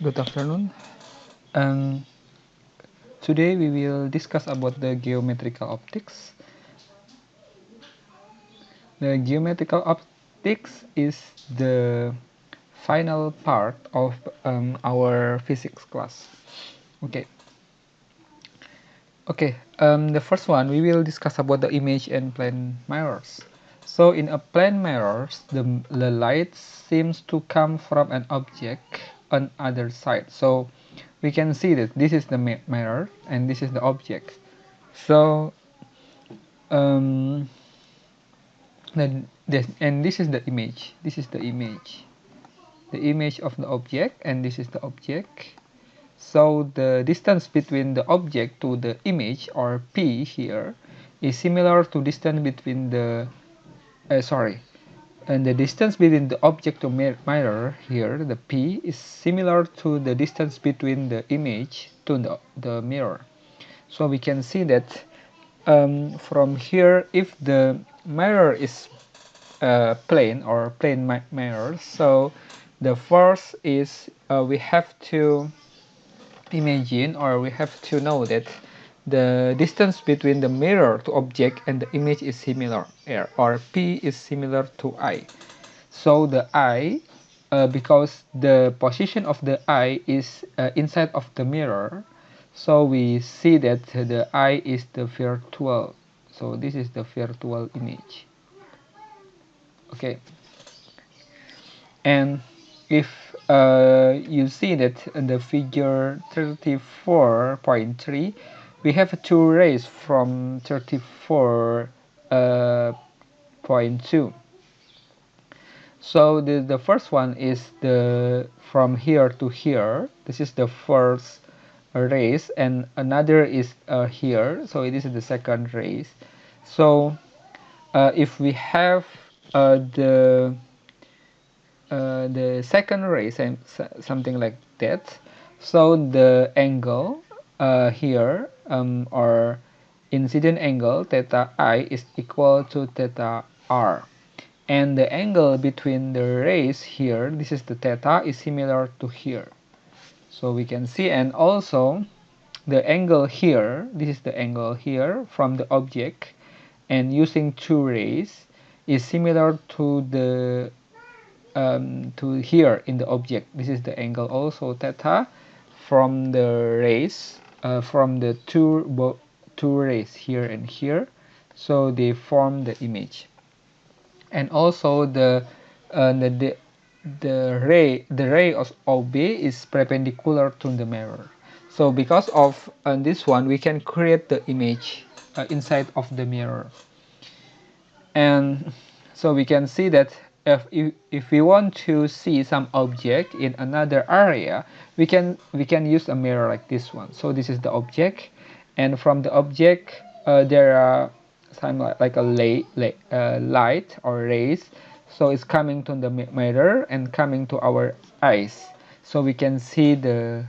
Good afternoon. Um, Today we will discuss about the geometrical optics. The geometrical optics is the final part of our physics class. Okay. The first one we will discuss about the image and plane mirrors. So in a plane mirrors, the light seems to come from an object on other side. So we can see that this is the mirror and this is the object. So um, and this is the image. This is the image of the object, and this is the object. So the distance between the object to the image, or P here, is similar to distance between the and the distance between the object to mirror here, the P, is similar to the distance between the image to the mirror. So we can see that from here, if the mirror is plane or plane mirror, so the first is we have to imagine, or we have to know that the distance between the mirror to object and the image is similar, or P is similar to I. So the I, because the position of the eye is inside of the mirror, so we see that the eye is the virtual. So this is the virtual image. Okay. And if you see that in the figure 34.3, we have two rays from 34.2. So the first one is the from here to here. This is the first rays, and another is here. So this is the second rays. So if we have the second rays and something like that, so the angle here or incident angle theta I is equal to theta r, and the angle between the rays here, this is the theta, is similar to here. So we can see, and also the angle here, this is the angle here from the object, and using two rays is similar to the to here in the object. This is the angle also theta from the rays, from the two rays here and here, so they form the image. And also the ray of OB is perpendicular to the mirror. So because of this one, we can create the image inside of the mirror. And so we can see that if we want to see some object in another area, we can use a mirror like this one. So this is the object, and from the object there are some like a light or rays. So it's coming to the mirror and coming to our eyes. So we can see the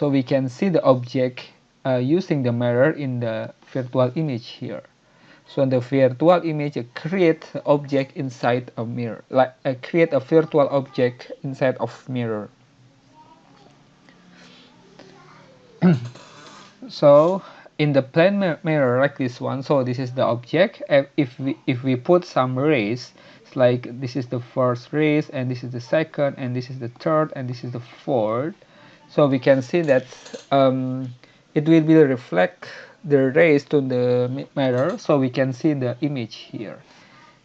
we can see the object using the mirror in the virtual image here. So the virtual image create object inside a mirror, like create a virtual object inside of mirror. So in the plane mirror like this one, so this is the object. If we put some rays, it's like this is the first rays, and this is the second, and this is the third, and this is the fourth. So we can see that it will be reflect the rays to the mirror, so we can see the image here.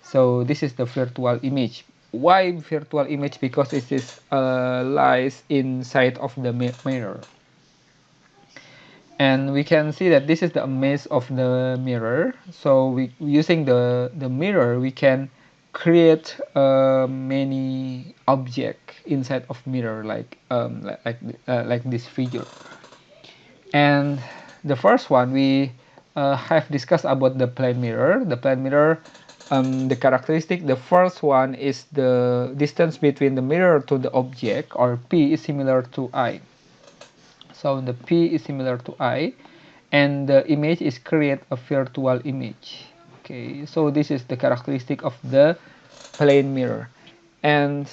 So this is the virtual image. Why virtual image? Because it is lies inside of the mirror. And we can see that this is the image of the mirror. So we using the mirror, we can create many objects inside of mirror, like this figure. And the first one we have discussed about the plane mirror. The plane mirror, the characteristic, the first one is the distance between the mirror to the object, or P, is similar to I. So the P is similar to I, and the image is create a virtual image. Okay, so this is the characteristic of the plane mirror. And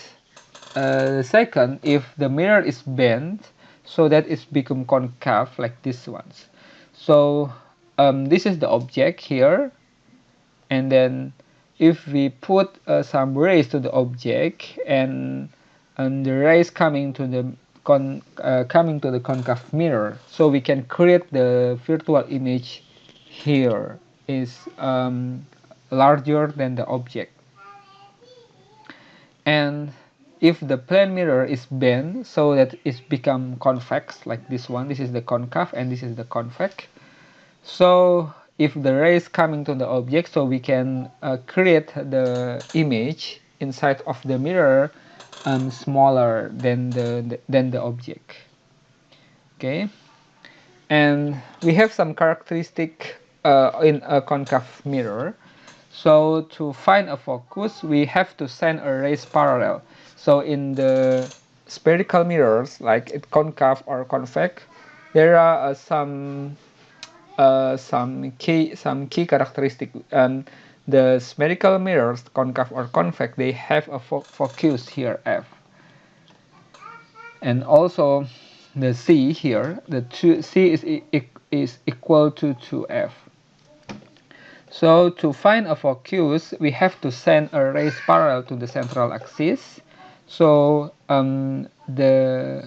second, if the mirror is bent so that it's become concave like this ones. So this is the object here, and then if we put some rays to the object, and the rays coming to the concave mirror, so we can create the virtual image here is larger than the object. And if the plane mirror is bent so that it's become convex like this one, this is the concave and this is the convex. So if the rays coming to the object, so we can create the image inside of the mirror smaller than the object. Okay, and we have some characteristic in a concave mirror. So to find a focus, we have to send a rays parallel. So in the spherical mirrors, like it concave or convex, there are some key characteristic. The spherical mirrors, concave or convex, they have a focus here F, and also the C here, C is equal to 2F. So to find a focus, we have to send a rays parallel to the central axis. So the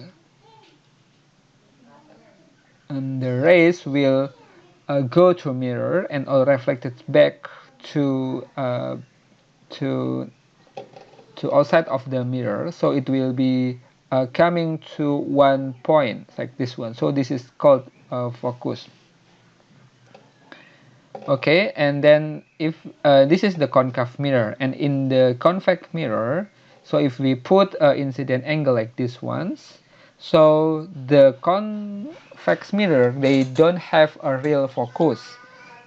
rays will go to mirror and all reflected back to outside of the mirror. So it will be coming to one point like this one. So this is called focus. Okay, and then if this is the concave mirror, and in the convex mirror, so if we put incident angle like this ones, so the convex mirror, they don't have a real focus,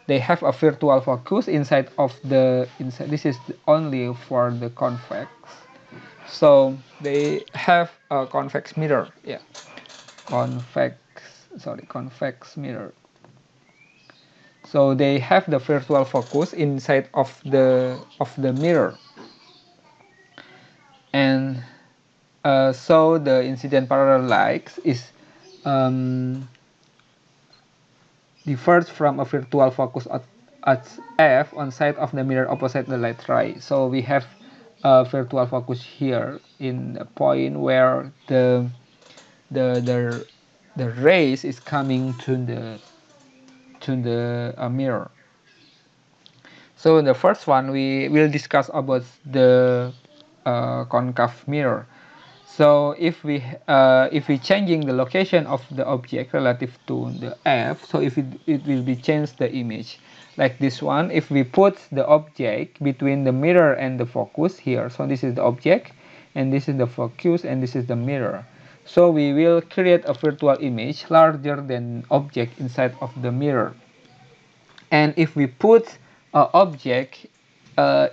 they have a virtual focus inside of the this is only for the convex. So they have a convex mirror, yeah, convex mirror. So they have the virtual focus inside of the mirror, and so the incident parallel light is differs from a virtual focus at F on side of the mirror opposite the light ray. So we have a virtual focus here in a point where the rays is coming to the mirror. So the first one we will discuss about the concave mirror. So if we changing the location of the object relative to the F, so if it will be changed the image like this one. If we put the object between the mirror and the focus here, so this is the object and this is the focus and this is the mirror. So we will create a virtual image larger than object inside of the mirror. And if we put an object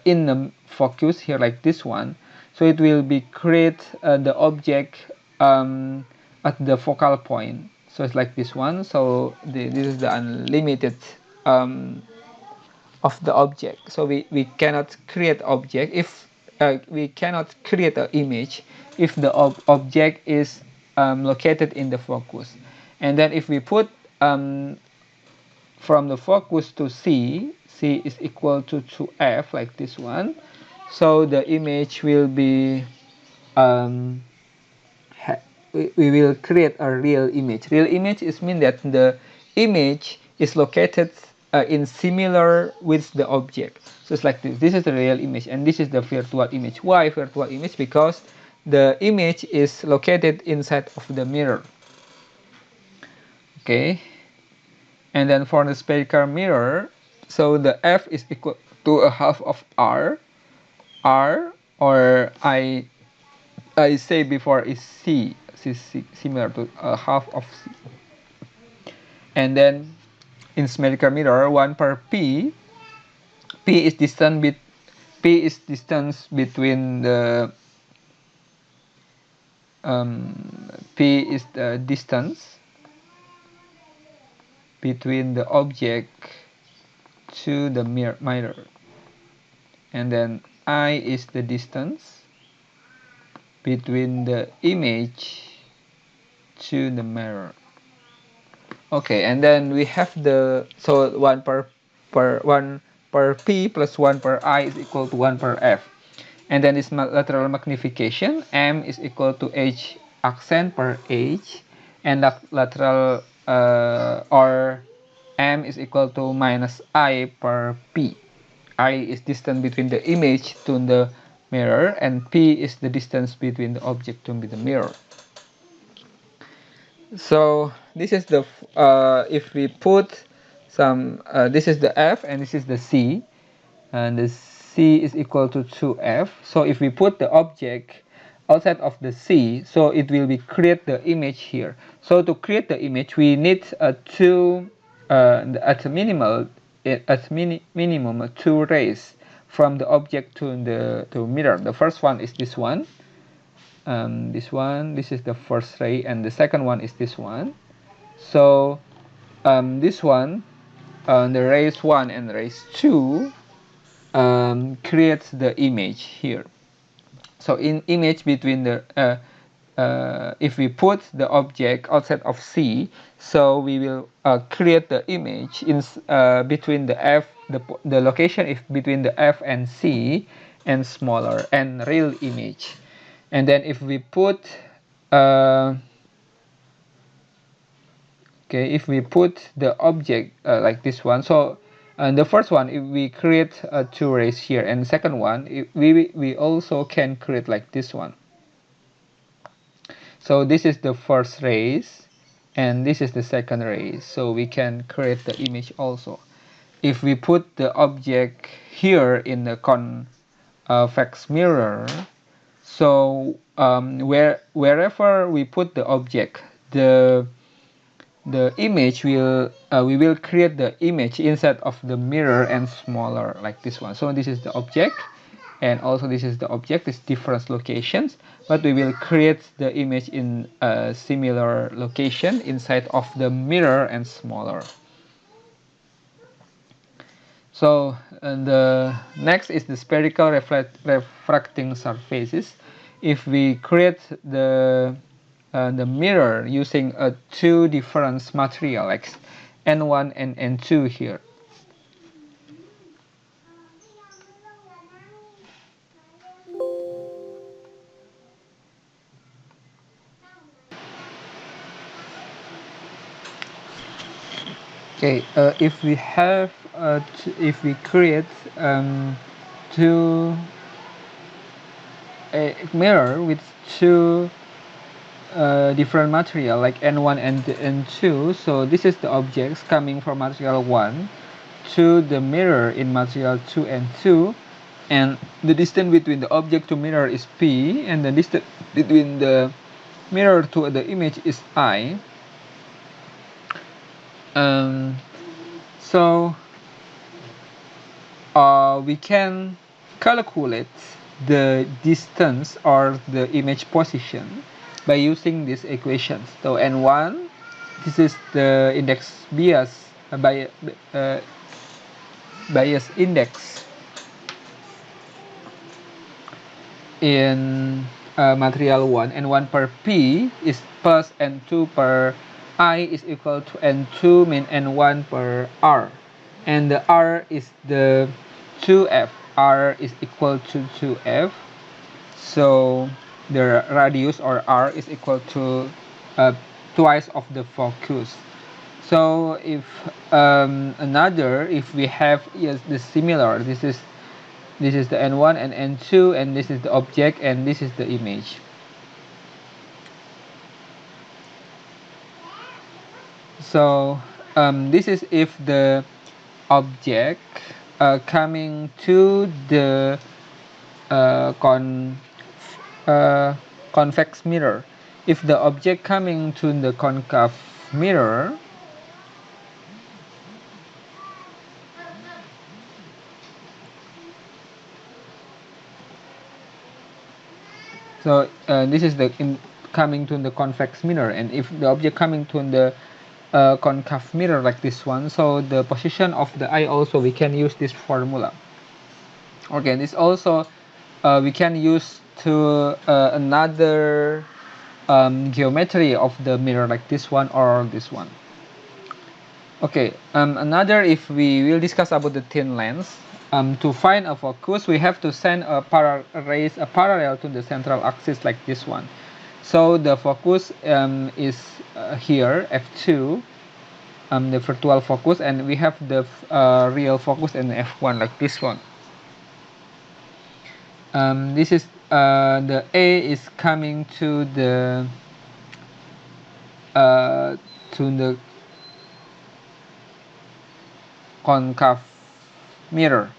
in the focus here like this one, so it will be create the object at the focal point. So it's like this one. So this is the unlimited of the object. So we cannot create object if we cannot create an image if the object is located in the focus. And then if we put from the focus to C is equal to 2F like this one. So the image will be we will create a real image. Real image is mean that the image is located in similar with the object. So it's like this. This is the real image and this is the virtual image. Why virtual image? Because the image is located inside of the mirror. Okay. And then for the spherical mirror, so the F is equal to a half of R, or I say before is C is similar to a half of C. And then in spherical mirror, 1 per P is distance between the P is the distance between the object to the mirror, and then I is the distance between the image to the mirror. Okay, and then we have the, so 1 1 per p plus 1 per I is equal to 1 per f. And then this lateral magnification, m is equal to h accent per h, and lateral or m is equal to minus I per p. I is distance between the image to the mirror, and p is the distance between the object to the mirror. So this is the if we put some this is the f and this is the c, and the c is equal to 2f. So if we put the object outside of the c, so it will be create the image here. So to create the image, we need two at minimum two rays from the object to the mirror. The first one is this one. This is the first ray, and the second one is this one. So this one, the rays 1 and rays 2 creates the image here. So in image between the if we put the object outside of C, so we will create the image in between the F, the location is between the F and C, and smaller and real image. And then if we put okay, if we put the object like this one, so the first one, if we create two rays here, and the second one, we also can create like this one. So this is the first rays, and this is the second rays. So we can create the image also. If we put the object here in the convex mirror, so wherever we put the object, the image will we will create the image inside of the mirror and smaller like this one. So this is the object, and also this is the object. It's different locations, but we will create the image in a similar location inside of the mirror and smaller. So the next is the spherical refracting surfaces. If we create the mirror using two different material like N1 and N2 here. Okay, if we have if we create two a mirror with two different material like N1 and N2, so this is the objects coming from material 1 to the mirror in material 2 and 2, and the distance between the object to mirror is P, and the distance between the mirror to the image is I. So we can calculate the distance or the image position by using these equations. So N1, this is the index bias bias index in material 1, N1 per P is plus N2 per I is equal to N2 min N1 per R, and the R is the 2F. R is equal to 2F, so the radius or R is equal to twice of the focus. So if if we have the similar, this is the N1 and N2, and this is the object, and this is the image. So this is if the object coming to the convex mirror. If the object coming to the concave mirror, so this is the coming to the convex mirror, and if the object coming to the concave mirror like this one, so the position of the eye also we can use this formula. Okay, this also we can use to another geometry of the mirror, like this one or this one. Okay, another, if we will discuss about the thin lens, to find a focus, we have to send a rays parallel to the central axis, like this one. So the focus is here, f2, the virtual focus, and we have the real focus in f1, like this one. This is the A is coming to the concave mirror,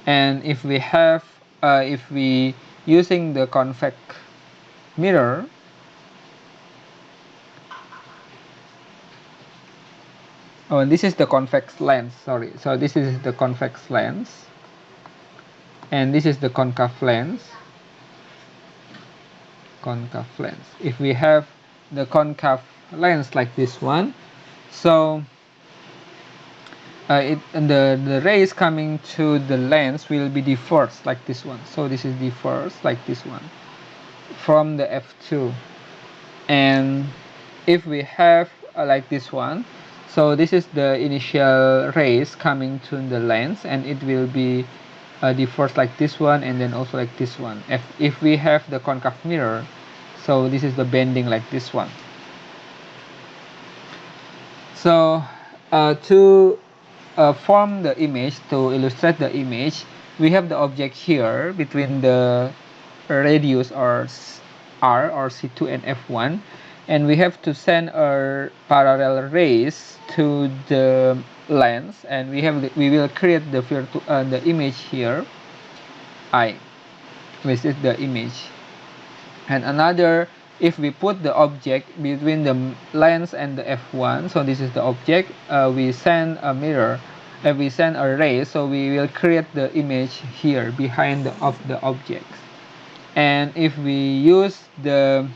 and if we have if we using the convex mirror, oh, this is the convex lens, sorry, so this is the convex lens and this is the concave lens. If we have the concave lens like this one, so the rays coming to the lens will be diffused like this one. So this is diffused like this one from the f2. And if we have like this one, so this is the initial rays coming to the lens, and it will be diffused like this one, and then also like this one. If we have the concave mirror, so this is the bending like this one. So to form the image, to illustrate the image, we have the object here between the radius or r or c2 and f1, and we have to send our parallel rays to the lens, and we will create the image here, I, which is the image. And another, if we put the object between the lens and the f1, so this is the object, we send a mirror, we send a ray, so we will create the image here behind of the object. And if we use the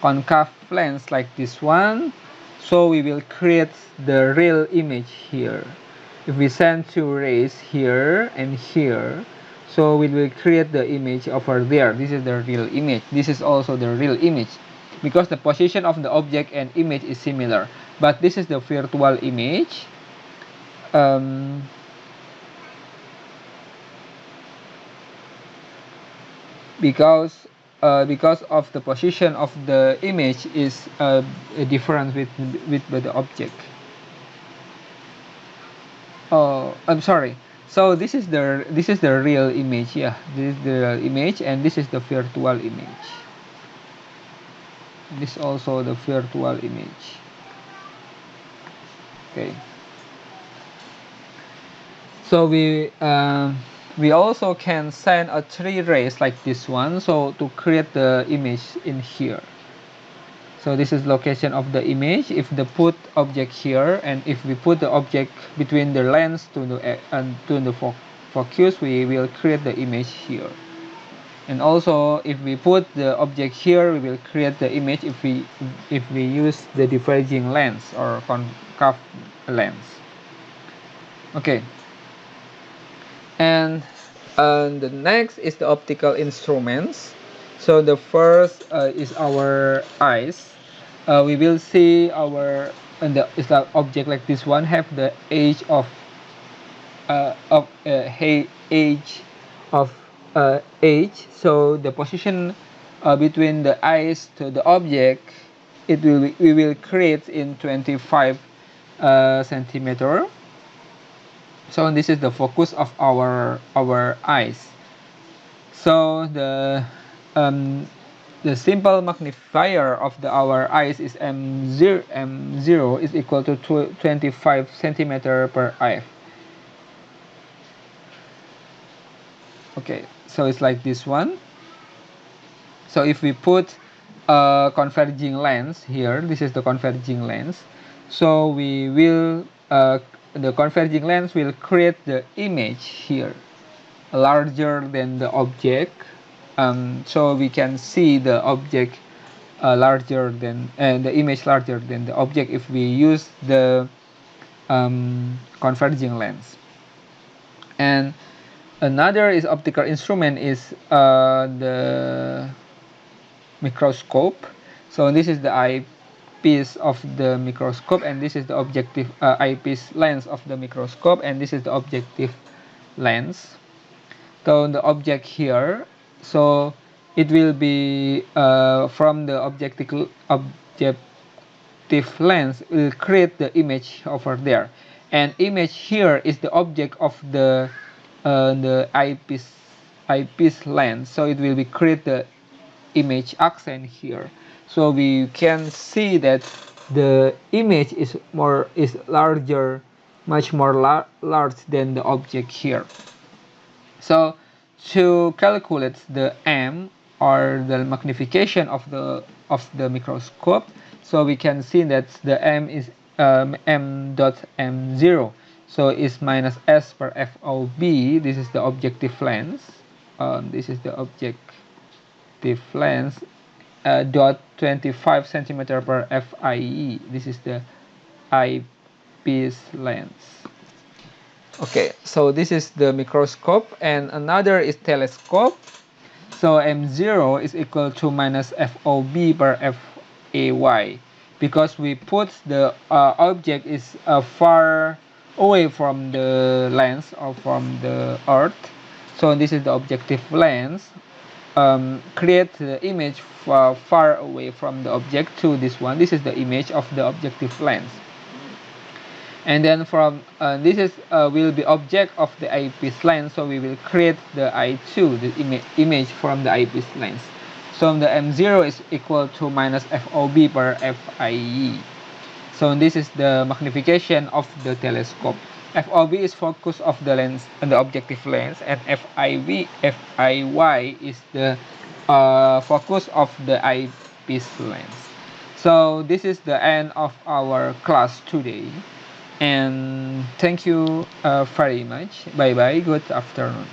concave lens like this one, so we will create the real image here. If we send two rays here and here, so we will create the image over there. This is the real image. This is also the real image, because the position of the object and image is similar. But this is the virtual image. Because of the position of the image is different with the object. Oh, I'm sorry. So this is the real image. Yeah, this is the real image, and this is the virtual image. This is also the virtual image. Okay. So we also can send a three rays like this one, so to create the image in here. So this is location of the image. If the put object here, and if we put the object between the lens to the focus, we will create the image here. And also, if we put the object here, we will create the image if we use the diverging lens or concave lens. Okay. And the next is the optical instruments. So the first is our eyes. We will see our is the object like this one have the age of age. So the position between the eyes to the object, we will create in 25 centimeter. So this is the focus of our eyes. So the simple magnifier of our eyes is m0 is equal to 25 centimeter per eye. Okay, so it's like this one. So if we put a converging lens here, this is the converging lens. So we will the converging lens will create the image here larger than the object. So we can see the object larger than the image larger than the object if we use the converging lens. And Another is optical instrument is the microscope. So this is the eyepiece of the microscope, and this is the objective eyepiece lens of the microscope, and this is the objective lens. So the object here, so it will be from the objective lens will create the image over there, and image here is the object of the eyepiece lens, so it will be create the image accent here. So we can see that the image is larger, much more large than the object here. So to calculate the M, or the magnification of the microscope, so we can see that the M is M dot M0, so is minus S per FOB. This is the objective lens. This is the objective lens. Dot 25 centimeter per FIE. This is the eyepiece lens. Okay, so this is the microscope, and another is telescope. So M0 is equal to minus FOB per FAY, because we put the object is far away from the lens or from the earth. So this is the objective lens. Create the image far away from the object to this one. This is the image of the objective lens. And then from this is will be object of the eyepiece lens, so we will create the I2, the image from the eyepiece lens. So the M0 is equal to minus FOB per FIE. So this is the magnification of the telescope. FOB is focus of the lens and the objective lens, and FIY is the focus of the eyepiece lens. So this is the end of our class today. And thank you very much. Bye bye. Good afternoon.